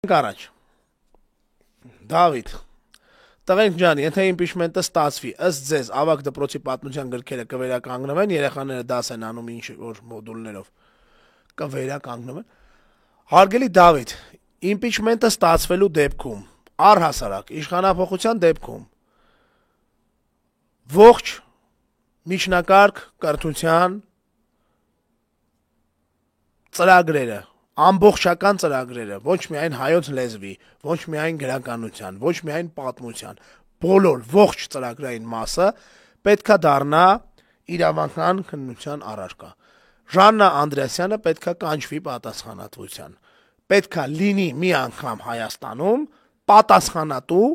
Առաջ Դավիթ Տղենք ջան, եթե impeachment-ը ստացվի, ըստ ձեզ ավագ դպրոցի պատմության գրքերը կվերականգնվեն, երեխաները դաս են անում ինչ որ մոդուլներով կվերականգնվեն։ Հարգելի Դավիթ, impeachment-ը ստացվելու դեպքում, առհասարակ իշխանափոխության դեպքում ողջ միջնակարգ կրթության ծրագրերը, ամբողջական ծրագրերը, ոչ միայն հայոց լեզվի, ոչ միայն գրականության, ոչ միայն պատմության, բոլոր ողջ ծրագրային մասը պետքա դառնա իրավական քննության առարկա։ Ժաննա Անդրեասյանը պետքա կանչվի պատասխանատվության։ Պետքա լինի մի անգամ Հայաստանում պատասխանատու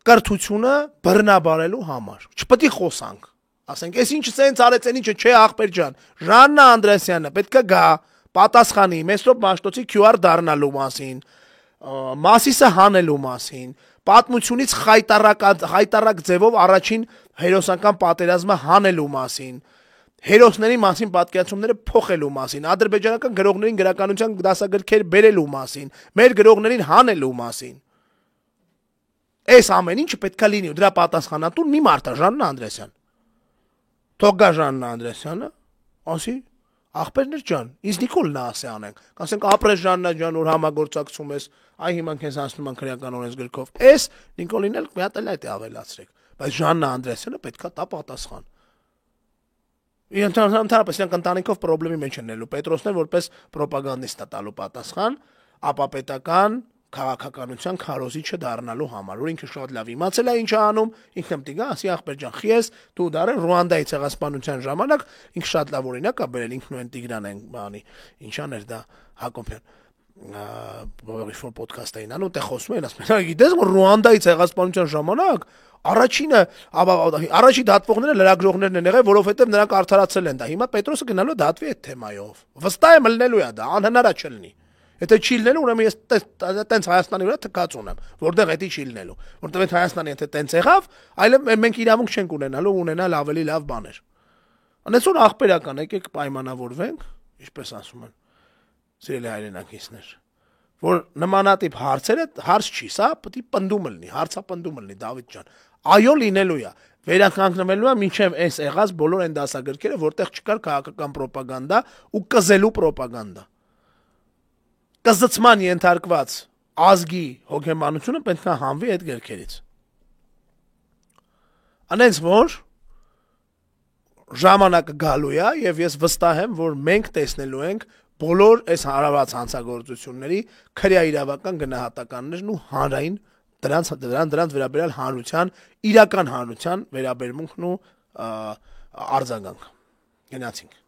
կրթությունը բռնաբարելու համար։ Չպետք է խոսանք։ Ասենք, այս ինչը սենց արեց, այն ինչը չէ ախպեր ջան։ Ժաննա Անդրեասյանը պետքա գա պատասխանի Մեսրոպ Մաշտոցի QR դառնալու մասին, Մասիսը հանելու մասին, պատմությունից խայտարակ ձևով առաջին հերոսական պատերազմը հանելու մասին, հերոսների մասին պատկերացումները փոխելու մասին, ադրբեջանական գրողներին գրականության դասագրքեր բերելու մասին, մեր գրողներին հանելու մասին։ Այս ամեն ինչը պետքա լինի, դրա պատասխանատուն մի մարդ է Ժաննա Անդրեասյան։ Թող գա Ժաննա Անդրեասյանը, ասի ախպերներ ջան, ինձ Նիկոլն է ասի անենք, ասենք ապրես Ժաննա ջան, որ համագործակցում ես, այ հիմա քեզ հասնում են քրեական օրենսգրքով, այս Նիկոլին էլ մի հատ էլ այդ ավելացրեք, բայց Ժաննա Անդրեասյանը պետքա տա պատասխան։ Ընդհանրապես իրանք ընտանիքով խնդրի մեջ են ելնելու, Պետրոսն էլ որպես ռոպագանդիստ է տալու պատասխան, ապա պետական քաղաքականության քարոզիչը դառնալու համար, որ ինքը շատ լավ իմացել է ինչ է անում, ինքն մտի գա, ասի ախպեր ջան, խիես դու դարը Ռուանդայի ցեղասպանության ժամանակ ինքը շատ լավ օրինակ է բերել, ինքն ու են Տիգրան են բանի, ինչան էր դա Հակոբյան բողոքի ոդքասթային անում, տե խոսում են, ասում են, գիտես որ Ռուանդայի ցեղասպանության ժամանակ առաջի դատվողները լրագրողներն են եղել, որովհետև նրանք արդարացել են դա։ Հիմա Պետրոսը գնալու է դատվի այդ թեմայով։ Վստահ եմ լնելու է դա, անհնար է չլինի։ Եթե չի լինելու, ուրեմն ես տենց Հայաստանի վրա թքած ունեմ, որտեղ էդի չի լինելու, որտեղ այդ Հայաստանի եթե տենց եղավ, այլև մենք իրավունք չենք ունենալու ունենալ ավելի լավ բաներ։ Անեցուն ախպերական, եկեք պայմանավորվենք, ինչպես ասում են, սիրելի հայրենակիցներ, որ նմանատիպ հարցերը հարց չի, սա պետք է պնդումը լինի, հարցապնդումը լինի, Դավիթ ջան, այո լինելու է, վերականգնվելու է մինչև այս եղած բոլոր այն դասագրքերը, որտեղ չկար քաղաքական ռոպագանդա ու կզելու ռոպագանդա։ Կզծման ենթարկված ազգի հոգեբանությունը պետք է հանվի այդ գրքերից։ Անենց որ ժամանակը գալու է եւ ես վստահ եմ, որ մենք տեսնելու ենք բոլոր այս հարաված հանցագործությունների քրեա իրավական գնահատականներն ու հանրային դրանց վերաբերյալ հանրության իրական հանրության վերաբերմունքն ու արձագանք։ Գնացինք։